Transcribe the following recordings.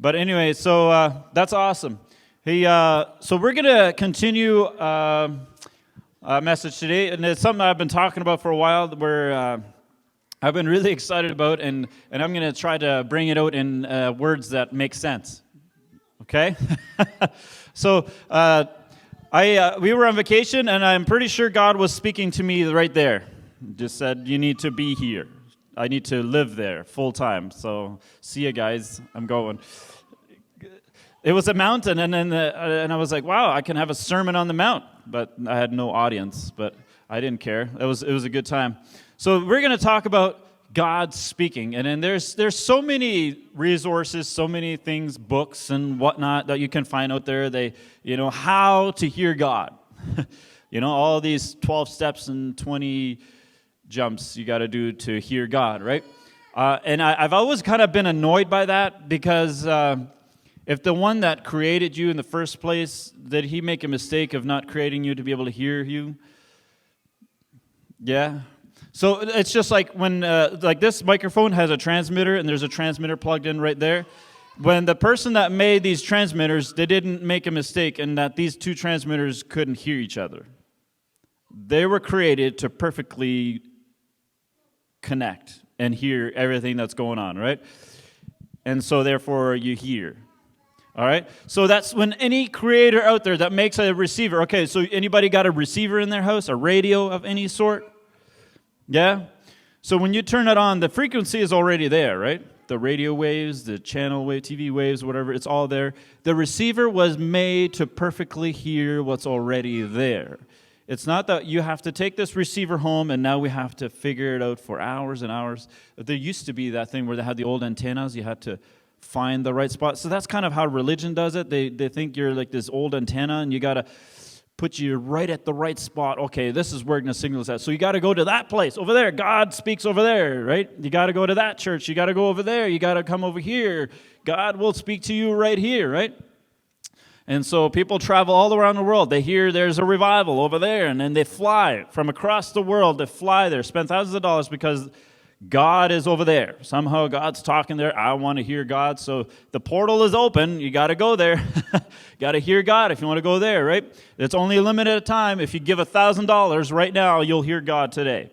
But anyway, so that's awesome. Hey, so we're going to continue a message today, and it's something I've been talking about for a while, where I've been really excited about, and I'm going to try to bring it out in words that make sense. Okay? So we were on vacation, and I'm pretty sure God was speaking to me right there. Just said, you need to be here. I need to live there full time. So see you guys. I'm going. It was a mountain, and then and I was like, wow, I can have a sermon on the mount. But I had no audience, but I didn't care. It was a good time. So we're going to talk about God speaking, and then there's so many resources, so many things, books and whatnot that you can find out there. How to hear God. All these 12 steps and 20 jumps you got to do to hear God, right? And I've always kind of been annoyed by that, because if the one that created you in the first place, did he make a mistake of not creating you to be able to hear you? Yeah. So it's just like when, like this microphone has a transmitter, and there's a transmitter plugged in right there. When the person that made these transmitters, they didn't make a mistake in that these two transmitters couldn't hear each other. They were created to perfectly connect and hear everything that's going on, right? And so therefore you hear. All right? So that's when any creator out there that makes a receiver. Okay, so anybody got a receiver in their house, a radio of any sort? Yeah? So when you turn it on, the frequency is already there, right? The radio waves, the channel wave, TV waves, whatever, it's all there. The receiver was made to perfectly hear what's already there. It's not that you have to take this receiver home and now we have to figure it out for hours and hours. There used to be that thing where they had the old antennas. You had to find the right spot. So that's kind of how religion does it. They think you're like this old antenna, and you got to put you right at the right spot. Okay, this is where the signal is at. So you got to go to that place over there. God speaks over there, right? You got to go to that church. You got to go over there. You got to come over here. God will speak to you right here, right? And so people travel all around the world. They hear there's a revival over there, and then they fly from across the world. They fly there, spend thousands of dollars because God is over there. Somehow God's talking there. I want to hear God. So the portal is open. You got to go there. Got to hear God if you want to go there, right? It's only a limited time. If you give $1,000 right now, you'll hear God today.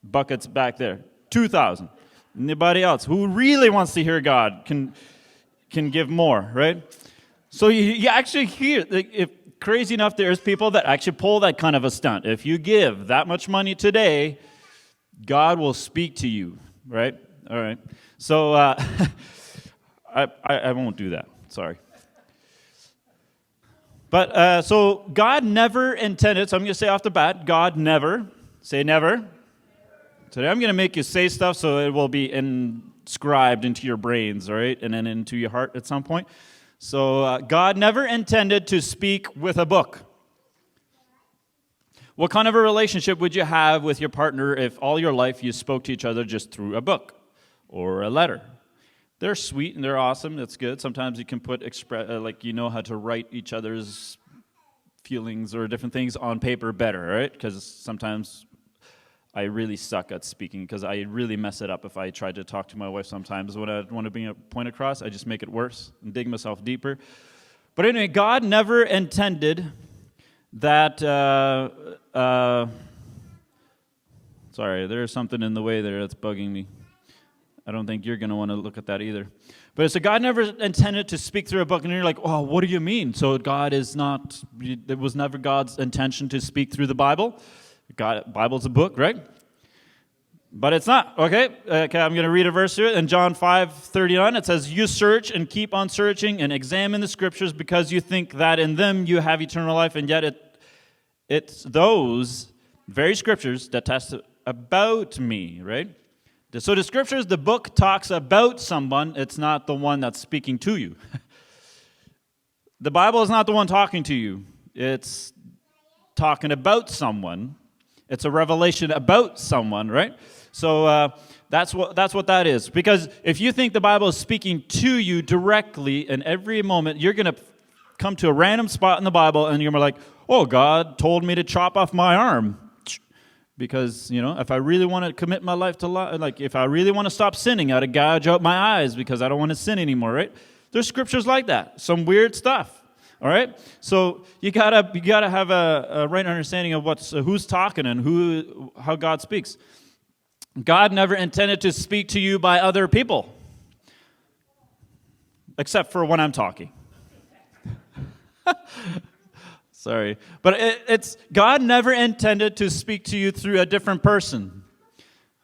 Buckets back there. 2,000. Anybody else who really wants to hear God can give more, right? So you actually hear, if crazy enough, there's people that actually pull that kind of a stunt. If you give that much money today, God will speak to you, right? All right. So I won't do that. Sorry. But so God never intended, so I'm going to say off the bat, God never, say never. Today I'm going to make you say stuff so it will be inscribed into your brains, all right, and then into your heart at some point. So God never intended to speak with a book. What kind of a relationship would you have with your partner if all your life you spoke to each other just through a book or a letter? They're sweet and they're awesome. That's good. Sometimes you can put how to write each other's feelings or different things on paper better, right? Because sometimes I really suck at speaking, because I really mess it up if I try to talk to my wife sometimes. When I want to bring a point across, I just make it worse and dig myself deeper. But anyway, God never intended that, sorry, there's something in the way there that's bugging me. I don't think you're going to want to look at that either. But so God never intended to speak through a book, and you're like, oh, what do you mean? So it was never God's intention to speak through the Bible? Bible's a book, right? But it's not, okay? I'm going to read a verse here. In John 5:39, it says, you search and keep on searching and examine the Scriptures because you think that in them you have eternal life, and yet it's those very Scriptures that test about me, right? So the Scriptures, the book talks about someone. It's not the one that's speaking to you. The Bible is not the one talking to you. It's talking about someone. It's a revelation about someone, right? So that's what that is. Because if you think the Bible is speaking to you directly in every moment, you're going to come to a random spot in the Bible and you're like, oh, God told me to chop off my arm. Because, if I really want to commit my life to if I really want to stop sinning, I got to gouge out my eyes because I don't want to sin anymore, right? There's scriptures like that. Some weird stuff. All right? So you gotta have a right understanding of who's talking and how God speaks. God never intended to speak to you by other people, except for when I'm talking. Sorry. But it's God never intended to speak to you through a different person.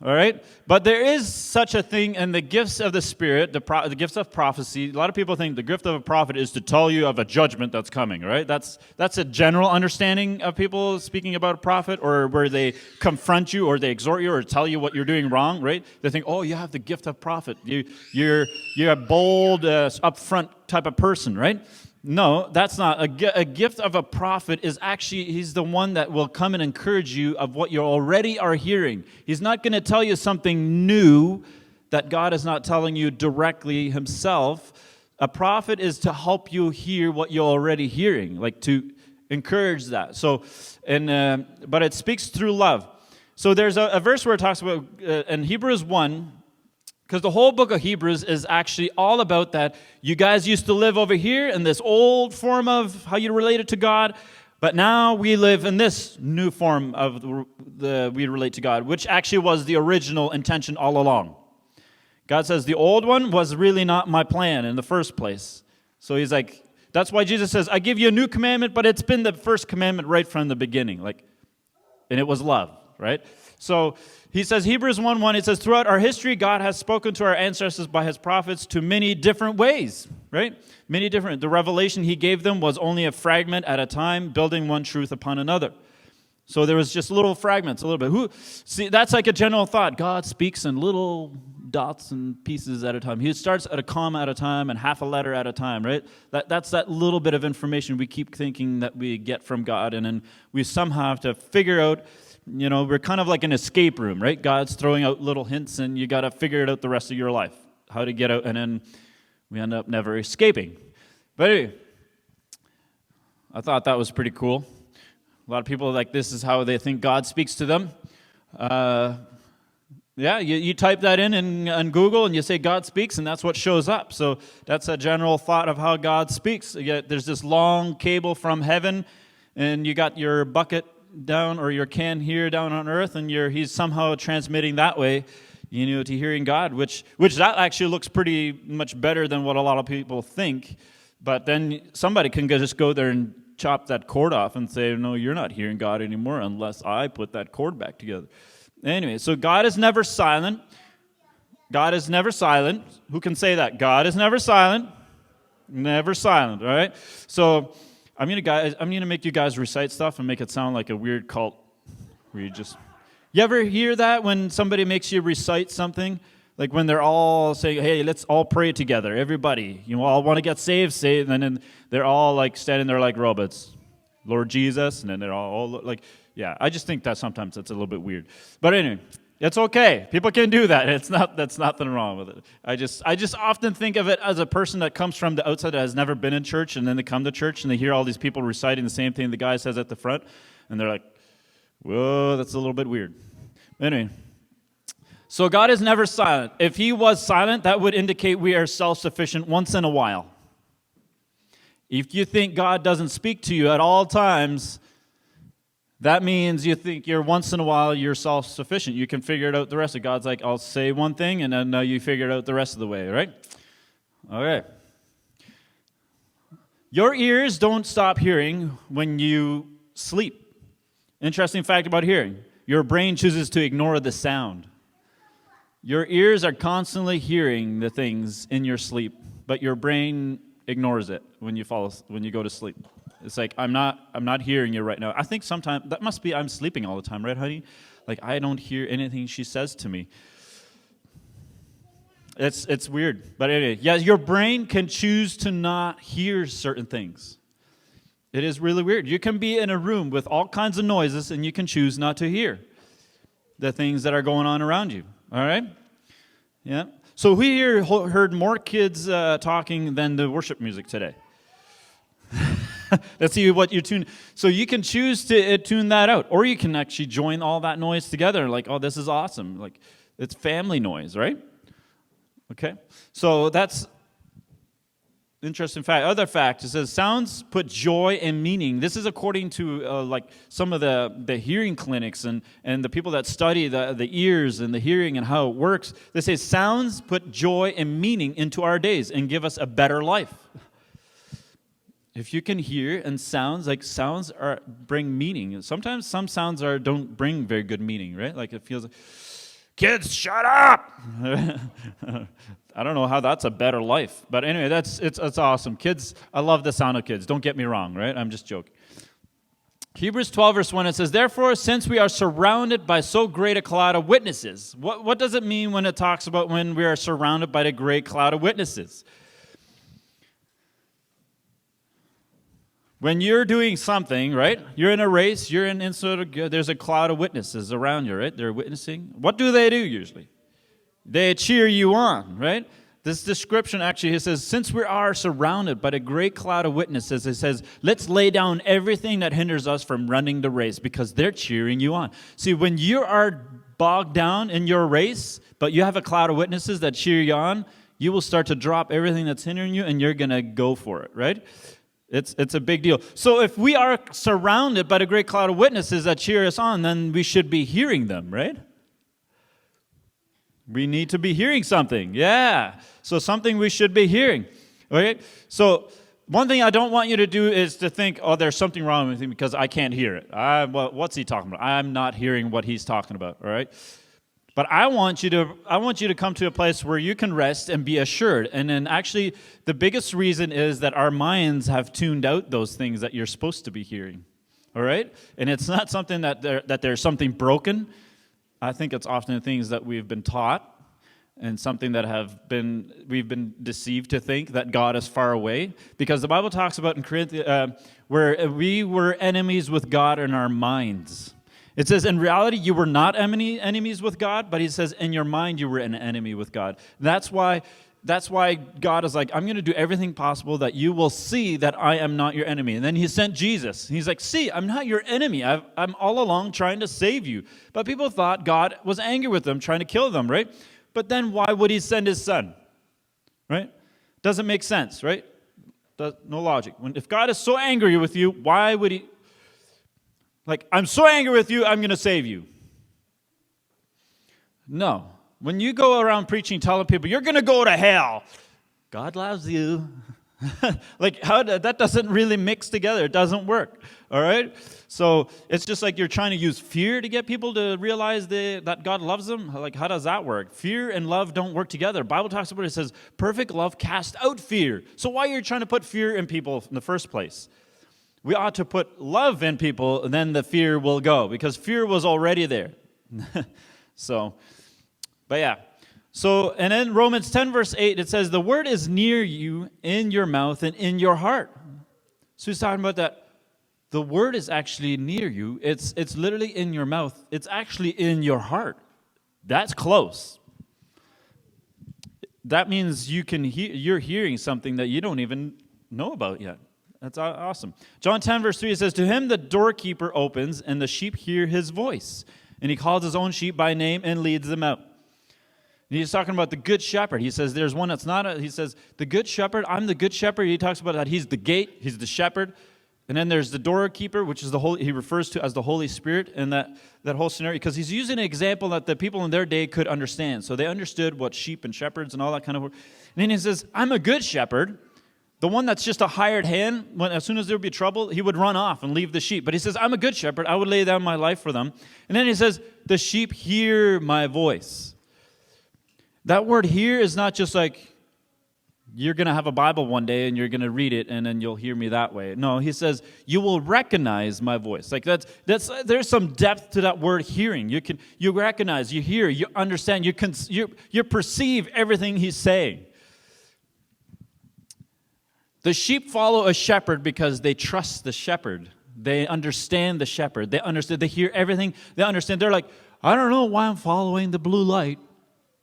All right? But there is such a thing in the gifts of the Spirit, the gifts of prophecy. A lot of people think the gift of a prophet is to tell you of a judgment that's coming, right? That's a general understanding of people speaking about a prophet, or where they confront you or they exhort you or tell you what you're doing wrong, right? They think, oh, you have the gift of prophet. You're a bold, upfront type of person, right? No, that's not. A gift of a prophet is actually, he's the one that will come and encourage you of what you already are hearing. He's not going to tell you something new that God is not telling you directly himself. A prophet is to help you hear what you're already hearing, like to encourage that. So, but it speaks through love. So there's a verse where it talks about, in Hebrews 1, because the whole book of Hebrews is actually all about that. You guys used to live over here in this old form of how you related to God, but now we live in this new form of we relate to God, which actually was the original intention all along. God says the old one was really not my plan in the first place. So he's like, that's why Jesus says, I give you a new commandment, but it's been the first commandment right from the beginning. And it was love, right? So he says, Hebrews 1:1, it says, throughout our history, God has spoken to our ancestors by his prophets to many different ways, right? Many different. The revelation he gave them was only a fragment at a time, building one truth upon another. So there was just little fragments, a little bit. See, that's like a general thought. God speaks in little dots and pieces at a time. He starts at a comma at a time and half a letter at a time, right? That's that little bit of information we keep thinking that we get from God, and then we somehow have to figure out. We're kind of like an escape room, right? God's throwing out little hints, and you got to figure it out the rest of your life, how to get out, and then we end up never escaping. But anyway, I thought that was pretty cool. A lot of people this is how they think God speaks to them. You type that in Google, and you say God speaks, and that's what shows up. So that's a general thought of how God speaks. There's this long cable from heaven, and you got your bucket down or your can here down on earth, and he's somehow transmitting that way, to hearing God, which that actually looks pretty much better than what a lot of people think. But then somebody can just go there and chop that cord off and say, no, you're not hearing God anymore unless I put that cord back together. Anyway, so God is never silent. God is never silent. Who can say that? God is never silent. Never silent, all right? So I'm gonna make you guys recite stuff and make it sound like a weird cult where you ever hear that when somebody makes you recite something? Like when they're all saying, hey, let's all pray together, everybody. You all want to get saved, and then they're all standing there like robots. Lord Jesus, and then they're all I just think that sometimes that's a little bit weird. But anyway, it's okay. People can do that. That's nothing wrong with it. I just often think of it as a person that comes from the outside that has never been in church, and then they come to church and they hear all these people reciting the same thing the guy says at the front, and they're like, whoa, that's a little bit weird. Anyway, so God is never silent. If he was silent, that would indicate we are self-sufficient once in a while. If you think God doesn't speak to you at all times, that means you think once in a while you're self-sufficient. You can figure it out the rest of God's like, I'll say one thing, and then you figure it out the rest of the way, right? All right. Your ears don't stop hearing when you sleep. Interesting fact about hearing. Your brain chooses to ignore the sound. Your ears are constantly hearing the things in your sleep, but your brain ignores it when you go to sleep. It's like, I'm not hearing you right now. I think sometimes that must be I'm sleeping all the time, right, honey? I don't hear anything she says to me. It's weird. But anyway, your brain can choose to not hear certain things. It is really weird. You can be in a room with all kinds of noises, and you can choose not to hear the things that are going on around you. All right? Yeah. So we here heard more kids talking than the worship music today. Let's see what you tune. So you can choose to tune that out, or you can actually join all that noise together. Oh, this is awesome. It's family noise, right? Okay. So that's interesting fact. Other fact, it says sounds put joy and meaning. This is according to like some of the hearing clinics and the people that study the ears and the hearing and how it works. They say sounds put joy and meaning into our days and give us a better life. If you can hear and sounds bring meaning. Sometimes some sounds don't bring very good meaning, right? Like it feels like, kids, shut up! I don't know how that's a better life. But anyway, it's awesome. Kids, I love the sound of kids. Don't get me wrong, right? I'm just joking. Hebrews 12, verse 1, it says, therefore, since we are surrounded by so great a cloud of witnesses. What does it mean when it talks about when we are surrounded by the great cloud of witnesses? When you're doing something, right? You're in a race, there's a cloud of witnesses around you, right? They're witnessing. What do they do usually? They cheer you on, right? This description actually, it says, since we are surrounded by a great cloud of witnesses, it says, let's lay down everything that hinders us from running the race because they're cheering you on. See, when you are bogged down in your race, but you have a cloud of witnesses that cheer you on, you will start to drop everything that's hindering you and you're going to go for it, right? It's a big deal. So if we are surrounded by the great cloud of witnesses that cheer us on, then we should be hearing them, right? We need to be hearing something. Yeah. So something we should be hearing. Okay? So one thing I don't want you to do is to think, oh, there's something wrong with me because I can't hear it. What's he talking about? I'm not hearing what he's talking about, all right? But I want you to come to a place where you can rest and be assured. And then actually, the biggest reason is that our minds have tuned out those things that you're supposed to be hearing. All right? And it's not something that there's something broken. I think it's often things that we've been taught and something that we've been deceived to think that God is far away. Because the Bible talks about in Corinthians where we were enemies with God in our minds. It says, in reality, you were not enemies with God, but he says, in your mind, you were an enemy with God. That's why God is like, I'm going to do everything possible that you will see that I am not your enemy. And then he sent Jesus. He's like, see, I'm not your enemy. I'm all along trying to save you. But people thought God was angry with them, trying to kill them, right? But then why would he send his son? Right? Doesn't make sense, right? No logic. If God is so angry with you, why would he... Like, I'm so angry with you, I'm going to save you. No. When you go around preaching, telling people, you're going to go to hell, God loves you. Like, that doesn't really mix together. It doesn't work. All right? So it's just like you're trying to use fear to get people to realize that God loves them. Like, how does that work? Fear and love don't work together. The Bible talks about it. It says, perfect love casts out fear. So why are you trying to put fear in people in the first place? We ought to put love in people, and then the fear will go, because fear was already there. But yeah. So, and then Romans 10, verse 8, it says, the word is near you, in your mouth and in your heart. So he's talking about that. The word is actually near you. It's literally in your mouth. It's actually in your heart. That's close. That means you're hearing something that you don't even know about yet. That's awesome. John 10, verse 3, it says, to him the doorkeeper opens, and the sheep hear his voice. And he calls his own sheep by name and leads them out. And he's talking about the good shepherd. He says there's one that's not he says, the good shepherd, I'm the good shepherd. He talks about that he's the gate, he's the shepherd. And then there's the doorkeeper, which is he refers to as the Holy Spirit in that whole scenario, because he's using an example that the people in their day could understand. So they understood what sheep and shepherds and all that kind of work. And then he says, I'm a good shepherd. The one that's just a hired hand, as soon as there would be trouble, he would run off and leave the sheep. But he says, I'm a good shepherd. I would lay down my life for them. And then he says, the sheep hear my voice. That word hear is not just like you're going to have a Bible one day and you're going to read it and then you'll hear me that way. No, he says, you will recognize my voice. Like there's some depth to that word hearing. You recognize, you hear, you understand, you perceive everything he's saying. The sheep follow a shepherd because they trust the shepherd. They understand the shepherd. They hear everything. They understand. They're like, I don't know why I'm following the blue light.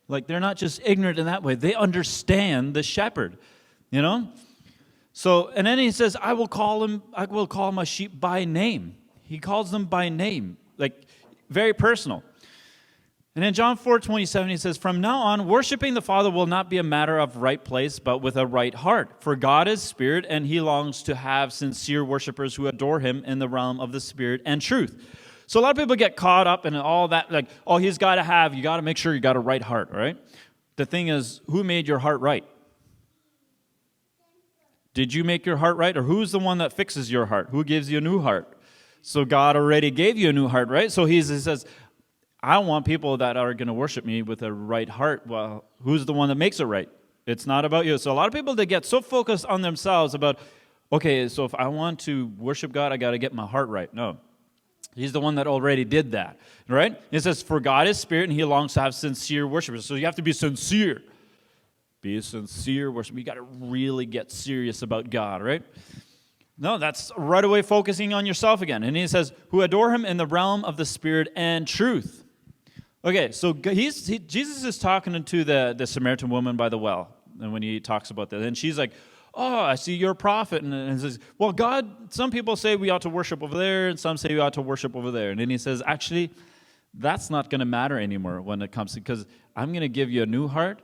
Like, they're not just ignorant in that way. They understand the shepherd, you know? So, and then he says, I will call my sheep by name. He calls them by name, like very personal. And in John 4:27, he says, "From now on, worshiping the Father will not be a matter of right place, but with a right heart. For God is spirit, and he longs to have sincere worshipers who adore him in the realm of the spirit and truth." So a lot of people get caught up in all that, like, oh, you got to make sure you got a right heart, all right? The thing is, who made your heart right? Did you make your heart right? Or who's the one that fixes your heart? Who gives you a new heart? So God already gave you a new heart, right? So he says, I want people that are going to worship me with a right heart. Well, who's the one that makes it right? It's not about you. So a lot of people, they get so focused on themselves about, okay, so if I want to worship God, I got to get my heart right. No. He's the one that already did that, right? It says, for God is spirit, and he longs to have sincere worshipers. So you have to be sincere. Be a sincere worshiper. You got to really get serious about God, right? No, that's right away focusing on yourself again. And he says, who adore him in the realm of the spirit and truth. Okay, so Jesus is talking to the Samaritan woman by the well, and when he talks about that, and she's like, oh, I see you're a prophet, and he says, well, God, some people say we ought to worship over there, and some say we ought to worship over there, and then he says, actually, that's not going to matter anymore when it comes to, because I'm going to give you a new heart.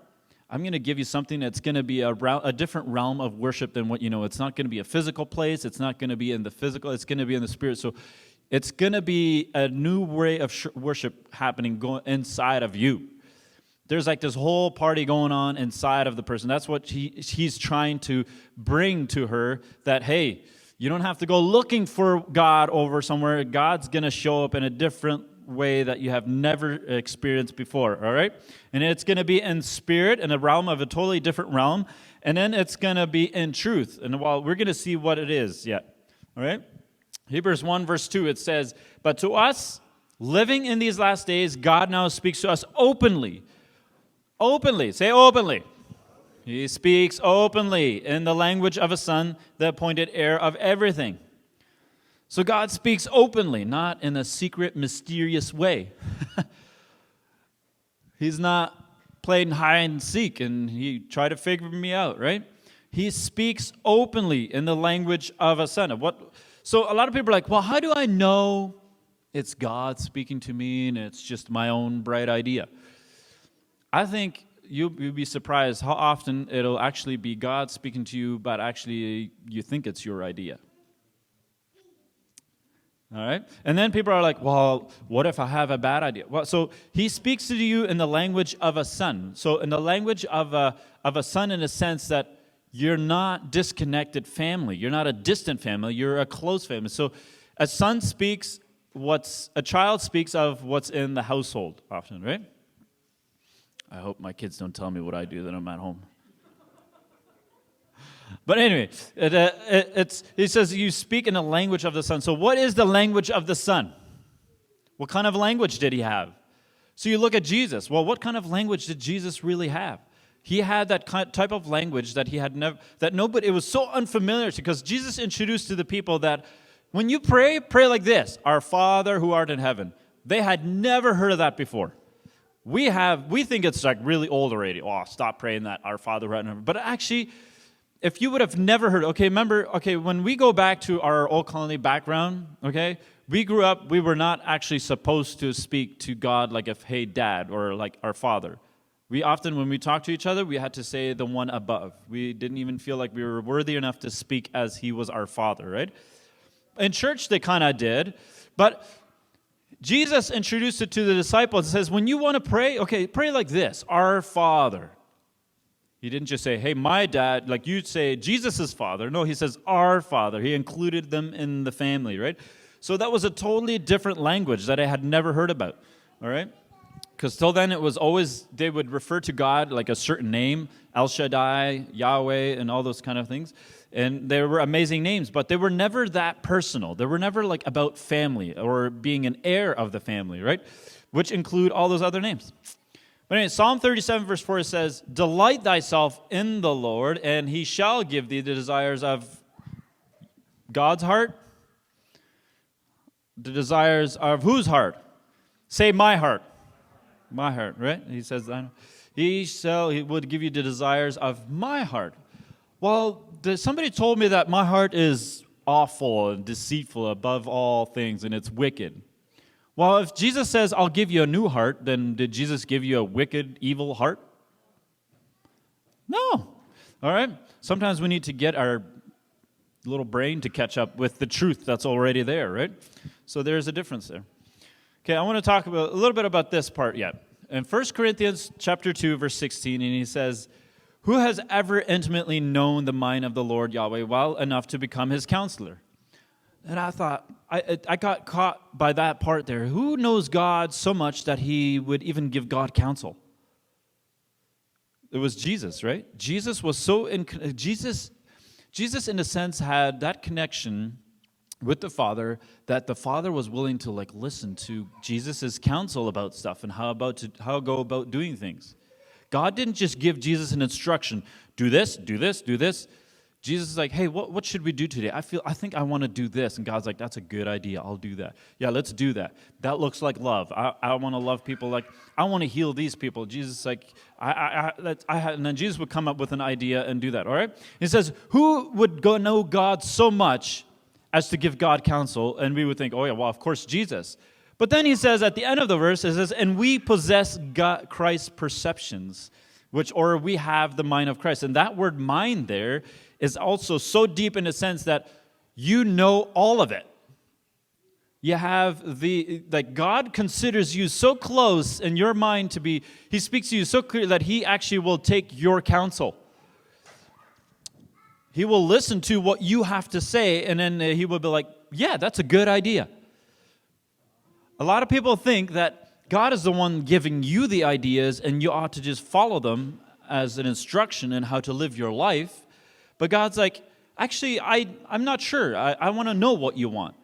I'm going to give you something that's going to be a different realm of worship than what you know. It's not going to be a physical place. It's not going to be in the physical. It's going to be in the spirit. So it's going to be a new way of worship happening inside of you. There's like this whole party going on inside of the person. That's what he's trying to bring to her, that, hey, you don't have to go looking for God over somewhere. God's going to show up in a different way that you have never experienced before, all right? And it's going to be in spirit, in a realm of a totally different realm, and then it's going to be in truth. And while we're going to see what it is yet, all right? Hebrews 1, verse 2, it says, but to us, living in these last days, God now speaks to us openly. Openly. Say openly. He speaks openly in the language of a son, the appointed heir of everything. So God speaks openly, not in a secret, mysterious way. He's not playing hide and seek and he tried to figure me out, right? He speaks openly in the language of a son. So a lot of people are like, well, how do I know it's God speaking to me and it's just my own bright idea? I think you'll be surprised how often it'll actually be God speaking to you, but actually you think it's your idea. All right? And then people are like, well, what if I have a bad idea? Well, so he speaks to you in the language of a son. So in the language of a son, in a sense that you're not disconnected family. You're not a distant family. You're a close family. So a son speaks a child speaks of what's in the household often, right? I hope my kids don't tell me what I do when I'm at home. But anyway, he says you speak in the language of the Son. So what is the language of the Son? What kind of language did he have? So you look at Jesus. Well, what kind of language did Jesus really have? He had that type of language that he had never, that nobody, it was so unfamiliar to, because Jesus introduced to the people that when you pray like this, our Father who art in heaven. They had never heard of that before. We think it's like really old already. Oh, stop praying that, our Father who art in heaven. But actually, if you would have never heard, when we go back to our Old Colony background, we grew up, we were not actually supposed to speak to God like hey, Dad, or like our Father. We often, when we talk to each other, we had to say the one above. We didn't even feel like we were worthy enough to speak as he was our Father, right? In church, they kind of did, but Jesus introduced it to the disciples and says, when you want to pray, pray like this, our Father. He didn't just say, hey, my dad, like you'd say Jesus' father. No, he says our Father. He included them in the family, right? So that was a totally different language that I had never heard about, all right? Because till then it was always, they would refer to God like a certain name, El Shaddai, Yahweh, and all those kind of things. And they were amazing names, but they were never that personal. They were never like about family or being an heir of the family, right? Which include all those other names. But anyway, Psalm 37 verse 4 says, delight thyself in the Lord, and he shall give thee the desires of God's heart. The desires of whose heart? Say my heart. My heart, right? He says, he would give you the desires of my heart. Well, somebody told me that my heart is awful and deceitful above all things, and it's wicked. Well, if Jesus says, I'll give you a new heart, then did Jesus give you a wicked, evil heart? No. All right? Sometimes we need to get our little brain to catch up with the truth that's already there, right? So there's a difference there. Okay, I want to talk a little bit about this part yet. In 1 Corinthians chapter 2, verse 16, and he says, who has ever intimately known the mind of the Lord Yahweh well enough to become his counselor? And I thought, I got caught by that part there. Who knows God so much that he would even give God counsel? It was Jesus, right? Jesus was Jesus in a sense had that connection with the Father that the Father was willing to listen to Jesus' counsel about stuff and how go about doing things. God didn't just give Jesus an instruction, do this, do this, do this. Jesus is like, hey, what should we do today? I think I want to do this. And God's like, that's a good idea. I'll do that. Yeah, let's do that. That looks like love. I want to love people. Like, I want to heal these people. Jesus is like, and then Jesus would come up with an idea and do that, all right? He says, who would go know God so much as to give God counsel? And we would think, oh yeah, well, of course, Jesus. But then he says at the end of the verse, it says, and we possess Christ's perceptions, or we have the mind of Christ. And that word mind there is also so deep in the sense that you know all of it. You have God considers you so close in your mind to be, he speaks to you so clear that he actually will take your counsel. He will listen to what you have to say, and then he will be like, yeah, that's a good idea. A lot of people think that God is the one giving you the ideas, and you ought to just follow them as an instruction in how to live your life. But God's like, actually, I'm not sure. I want to know what you want.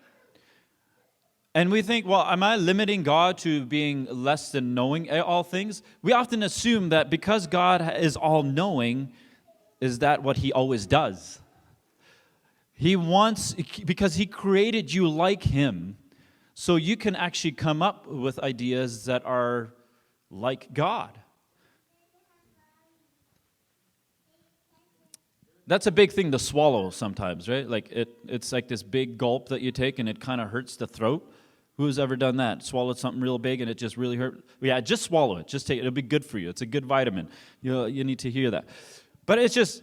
And we think, well, am I limiting God to being less than knowing all things? We often assume that because God is all-knowing, is that what he always does? He wants, because he created you like him, so you can actually come up with ideas that are like God. That's a big thing to swallow sometimes, right? Like it's like this big gulp that you take and it kind of hurts the throat. Who's ever done that? Swallowed something real big and it just really hurt? Yeah, just swallow it. Just take it. It'll be good for you. It's a good vitamin. You need to hear that. But it's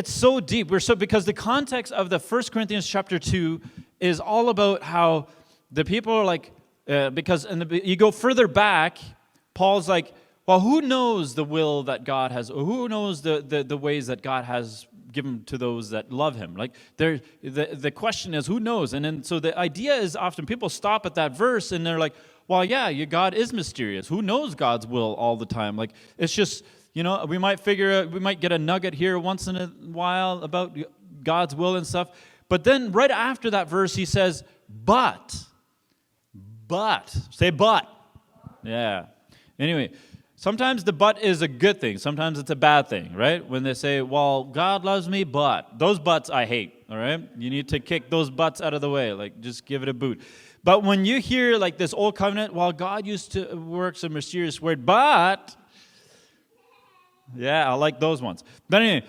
so deep. Because the context of the 1 Corinthians chapter 2 is all about how the people are like, you go further back, Paul's like, well, who knows the will that God has, or who knows the ways that God has given to those that love him? Like, the question is, who knows? And then, so the idea is often people stop at that verse and they're like, well, yeah, God is mysterious. Who knows God's will all the time? Like, it's just, we might get a nugget here once in a while about God's will and stuff. But then right after that verse, he says, but, say but. Yeah. Anyway. Sometimes the but is a good thing. Sometimes it's a bad thing, right? When they say, well, God loves me, but. Those buts I hate, all right? You need to kick those buts out of the way. Like, just give it a boot. But when you hear, like, this old covenant, well, God used to work some mysterious word, but. Yeah, I like those ones. But anyway,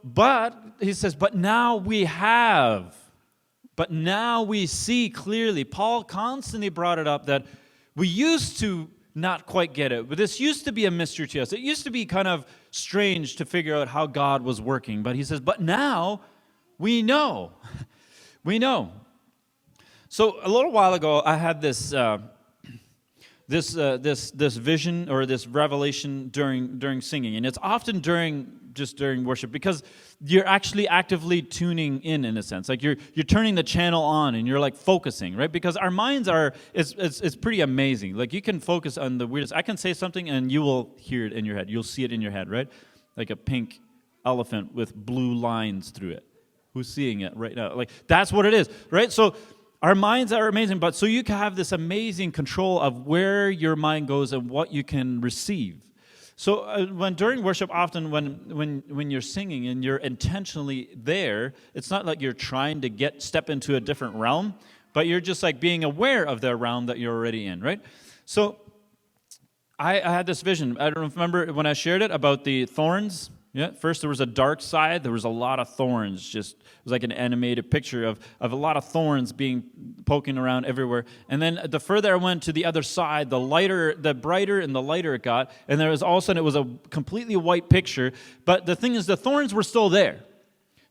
but, he says, but now we have. But now we see clearly. Paul constantly brought it up that we used to not quite get it. But this used to be a mystery to us. It used to be kind of strange to figure out how God was working. But he says, but now we know. We know. So a little while ago, I had this vision or this revelation during singing. And it's often during worship because you're actually actively tuning in a sense. Like you're turning the channel on and you're like focusing, right? Because our minds it's pretty amazing. Like you can focus on the weirdest. I can say something and you will hear it in your head. You'll see it in your head, right? Like a pink elephant with blue lines through it. Who's seeing it right now? Like that's what it is, right? So our minds are amazing, but so you can have this amazing control of where your mind goes and what you can receive. So when during worship, often when you're singing and you're intentionally there, it's not like you're trying to step into a different realm, but you're just like being aware of the realm that you're already in, right? So I had this vision. I don't remember when I shared it about the thorns Yeah, first there was a dark side. There was a lot of thorns. Just it was like an animated picture of a lot of thorns being poking around everywhere. And then the further I went to the other side, the brighter and the lighter it got. And there was all of a sudden it was a completely white picture. But the thing is, the thorns were still there.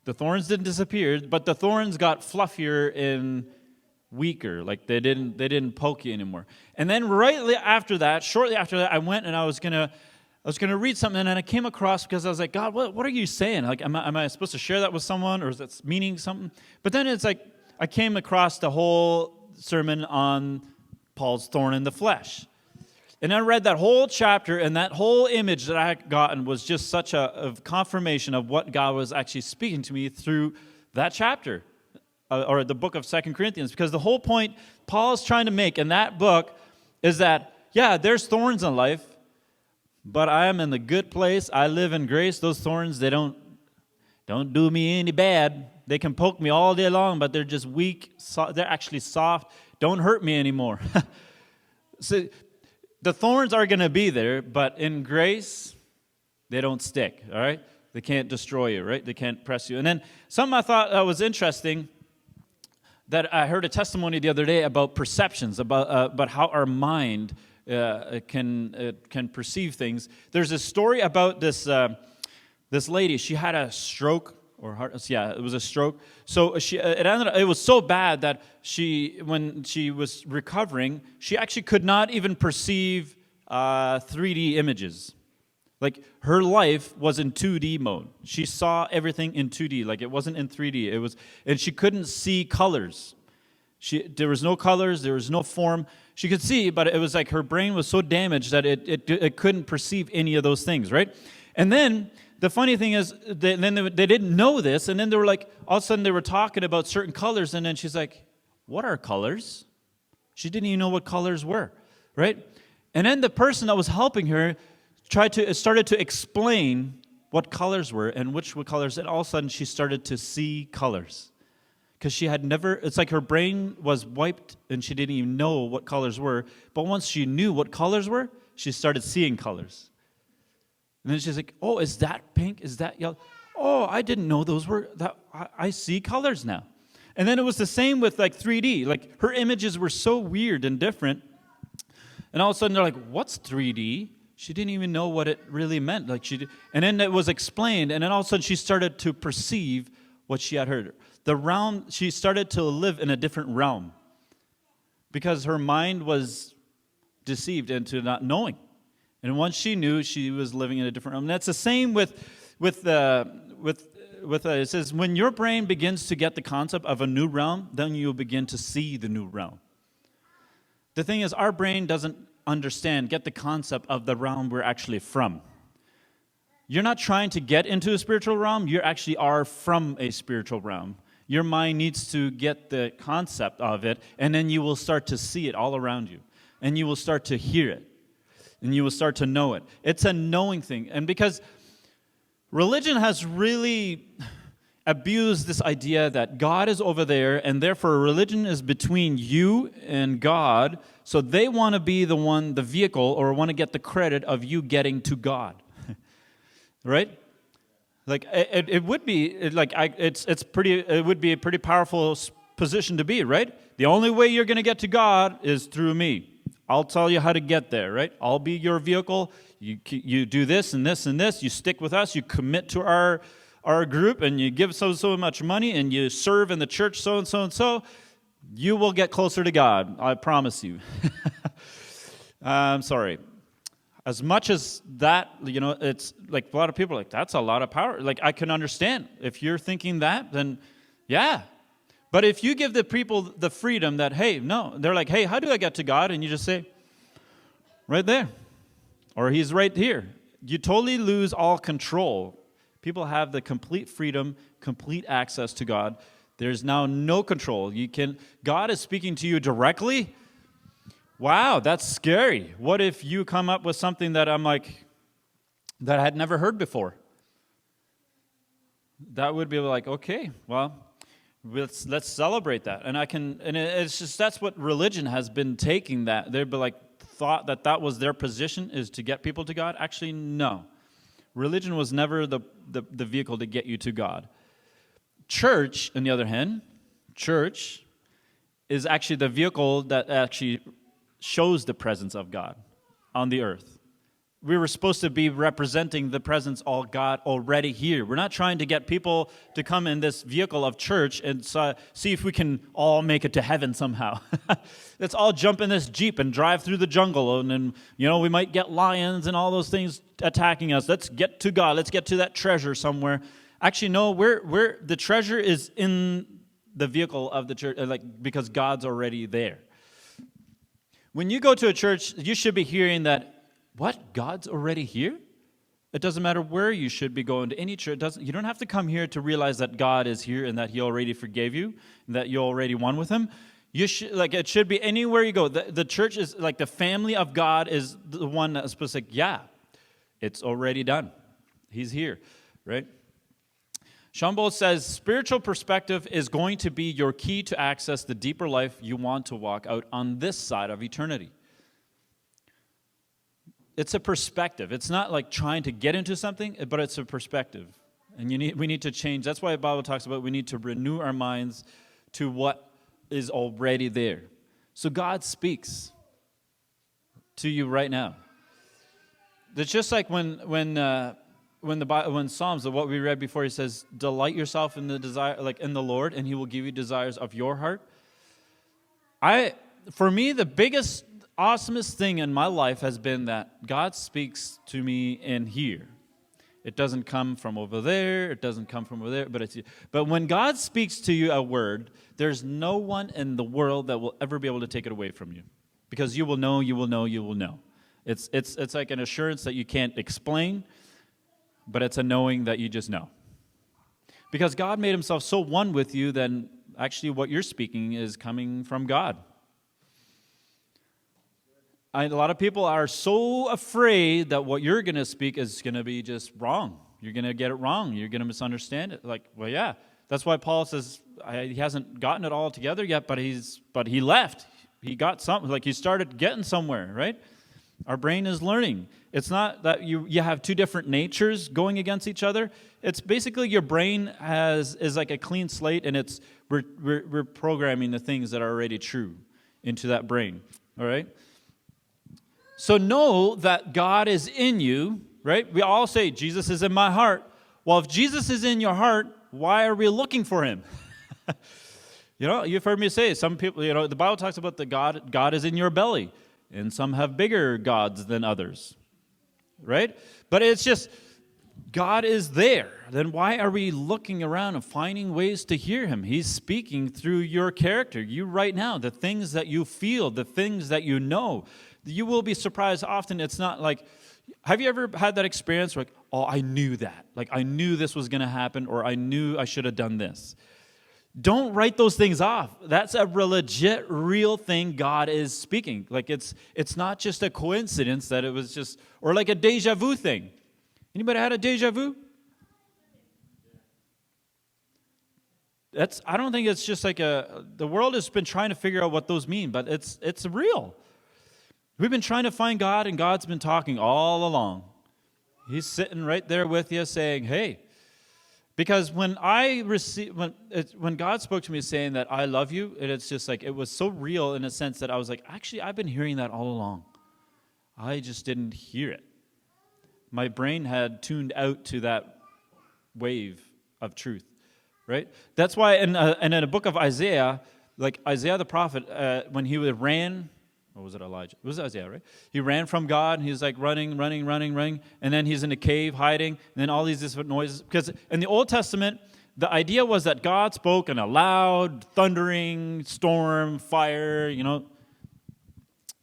The thorns didn't disappear, but the thorns got fluffier and weaker. Like they didn't poke you anymore. And then shortly after that, I went and I was gonna read something, and I came across, because I was like, God, what are you saying? Like, am I supposed to share that with someone, or is that meaning something? But then it's like, I came across the whole sermon on Paul's thorn in the flesh. And I read that whole chapter, and that whole image that I had gotten was just such a confirmation of what God was actually speaking to me through that chapter, or the book of 2 Corinthians. Because the whole point Paul's trying to make in that book is that, yeah, there's thorns in life, but I am in the good place. I live in grace. Those thorns, they don't do me any bad. They can poke me all day long, but they're just weak. They're actually soft. Don't hurt me anymore. So the thorns are going to be there, but in grace, they don't stick, all right? They can't destroy you, right? They can't press you. And then something I thought that was interesting, that I heard a testimony the other day about perceptions, about how our mind can perceive things. There's a story about this lady. She had a stroke, it was a stroke. So it was so bad that when she was recovering, she actually could not even perceive 3D images. Like, her life was in 2D mode. She saw everything in 2D, like it wasn't in 3D. And she couldn't see colors. There was no colors, there was no form. She could see, but it was like her brain was so damaged that it couldn't perceive any of those things, right? And then the funny thing is, they didn't know this, and then they were like, all of a sudden they were talking about certain colors, and then she's like, what are colors? She didn't even know what colors were, right? And then the person that was helping her started to explain what colors were and which were colors, and all of a sudden she started to see colors. Because she had never, it's like her brain was wiped and she didn't even know what colors were. But once she knew what colors were, she started seeing colors. And then she's like, oh, is that pink? Is that yellow? Oh, I didn't know those were, I see colors now. And then it was the same with like 3D. Like, her images were so weird and different. And all of a sudden they're like, what's 3D? She didn't even know what it really meant. And then it was explained, and then all of a sudden she started to perceive what she had heard. She started to live in a different realm because her mind was deceived into not knowing. And once she knew, she was living in a different realm. And that's the same with it says, when your brain begins to get the concept of a new realm, then you'll begin to see the new realm. The thing is, our brain doesn't get the concept of the realm we're actually from. You're not trying to get into a spiritual realm, you actually are from a spiritual realm. Your mind needs to get the concept of it, and then you will start to see it all around you. And you will start to hear it. And you will start to know it. It's a knowing thing. And because religion has really abused this idea that God is over there, and therefore religion is between you and God, so they want to be the vehicle, or want to get the credit of you getting to God. Right? Like, it would be like it would be a pretty powerful position to be, right? The only way you're going to get to God is through me. I'll tell you how to get there, right? I'll be your vehicle. You do this and this and this. You stick with us. You commit to our group, and you give so much money, and you serve in the church so and so and so. You will get closer to God. I promise you. I'm sorry. As much as that, it's like a lot of people are like, that's a lot of power. Like, I can understand. If you're thinking that, then yeah. But if you give the people the freedom that, hey, no, they're like, hey, how do I get to God? And you just say, right there. Or he's right here. You totally lose all control. People have the complete freedom, complete access to God. There's now no control. God is speaking to you directly. Wow, that's scary. What if you come up with something that that I had never heard before? That would be like, okay, well, let's celebrate that. And it's just, that's what religion has been taking that. They'd be like, thought that was their position, is to get people to God. Actually, no. Religion was never the vehicle to get you to God. Church, on the other hand, church is actually the vehicle that actually shows the presence of God on the earth. We were supposed to be representing the presence of God already here. We're not trying to get people to come in this vehicle of church and see if we can all make it to heaven somehow. Let's all jump in this Jeep and drive through the jungle, and then, we might get lions and all those things attacking us. Let's get to God. Let's get to that treasure somewhere. Actually, no, the treasure is in the vehicle of the church, because God's already there. When you go to a church, you should be hearing that, what? God's already here? It doesn't matter where you should be going to any church. You don't have to come here to realize that God is here and that He already forgave you and that you already won with Him. You should, it should be anywhere you go. The church is like the family of God is the one that's supposed to say, yeah, it's already done. He's here, right? Schomburg says, spiritual perspective is going to be your key to access the deeper life you want to walk out on this side of eternity. It's a perspective. It's not like trying to get into something, but it's a perspective. And we need to change. That's why the Bible talks about we need to renew our minds to what is already there. So God speaks to you right now. It's just like when Psalms, what we read before, He says, "Delight yourself in the desire, in the Lord, and He will give you desires of your heart." For me, the biggest, awesomest thing in my life has been that God speaks to me in here. It doesn't come from over there. It doesn't come from over there. But when God speaks to you a word, there's no one in the world that will ever be able to take it away from you, because you will know, you will know, you will know. It's like an assurance that you can't explain, but it's a knowing that you just know. Because God made Himself so one with you, then actually what you're speaking is coming from God. A lot of people are so afraid that what you're going to speak is going to be just wrong. You're going to get it wrong. You're going to misunderstand it. Yeah. That's why Paul says he hasn't gotten it all together yet, but he left. He got something, he started getting somewhere, right? Our brain is learning. It's not that you have two different natures going against each other. It's basically your brain is like a clean slate, and we're programming the things that are already true into that brain, all right? So know that God is in you, right? We all say, Jesus is in my heart. Well, if Jesus is in your heart, why are we looking for Him? You've heard me say, some people, the Bible talks about God is in your belly, and some have bigger gods than others, right? But it's just, God is there. Then why are we looking around and finding ways to hear Him? He's speaking through your character, you right now, the things that you feel, the things that you know. You will be surprised often. It's not like, have you ever had that experience where, oh, I knew that. I knew this was going to happen, or I knew I should have done this. Don't write those things off. That's a legit, real thing God is speaking. It's not just a coincidence that it was just, or like a deja vu thing. Anybody had a deja vu? I don't think it's just the world has been trying to figure out what those mean, but it's real. We've been trying to find God, and God's been talking all along. He's sitting right there with you saying, hey, because when God spoke to me saying that I love you, it's just it was so real in a sense that I was like, actually, I've been hearing that all along. I just didn't hear it. My brain had tuned out to that wave of truth, right? That's why in a book of Isaiah, Isaiah the prophet, when he ran, or was it Elijah? It was Isaiah, right? He ran from God, and he was running, and then he's in a cave hiding, and then all these different noises. Because in the Old Testament, the idea was that God spoke in a loud, thundering storm, fire,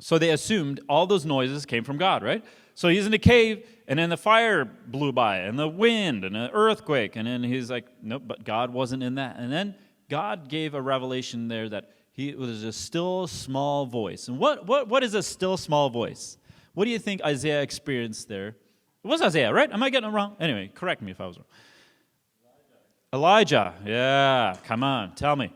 So they assumed all those noises came from God, right? So he's in a cave, and then the fire blew by, and the wind, and an earthquake, and then he's like, nope, but God wasn't in that. And then God gave a revelation there that He was a still small voice. And what is a still small voice? What do you think Isaiah experienced there? It was Isaiah, right? Am I getting it wrong? Anyway, correct me if I was wrong. Elijah. Yeah, come on, tell me.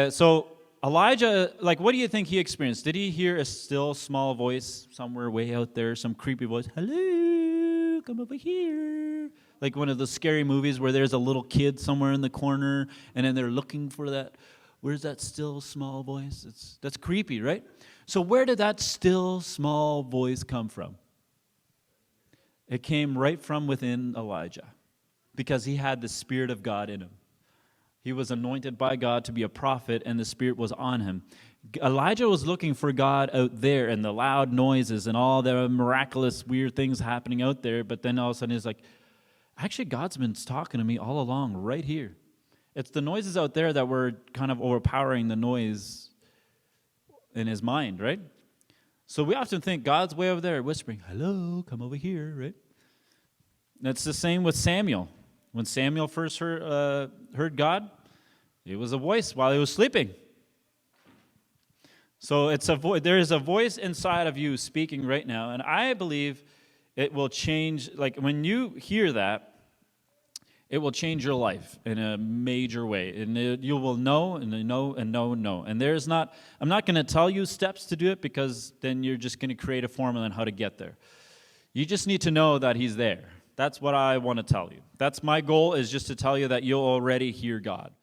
So Elijah, what do you think he experienced? Did he hear a still small voice somewhere way out there, some creepy voice? Hello, come over here. Like one of those scary movies where there's a little kid somewhere in the corner, and then they're looking for that. Where's that still small voice? That's creepy, right? So where did that still small voice come from? It came right from within Elijah, because he had the Spirit of God in him. He was anointed by God to be a prophet, and the Spirit was on him. Elijah was looking for God out there and the loud noises and all the miraculous, weird things happening out there, but then all of a sudden he's like, actually, God's been talking to me all along right here. It's the noises out there that were kind of overpowering the noise in his mind, right? So we often think God's way over there whispering, hello, come over here, right? And it's the same with Samuel. When Samuel first heard God, it was a voice while he was sleeping. So there is a voice inside of you speaking right now, and I believe it will change. Like when you hear that, it will change your life in a major way, and you will know and know and know and know. And I'm not going to tell you steps to do it, because then you're just going to create a formula on how to get there. You just need to know that he's there. That's what I want to tell you. That's my goal, is just to tell you that you'll already hear God.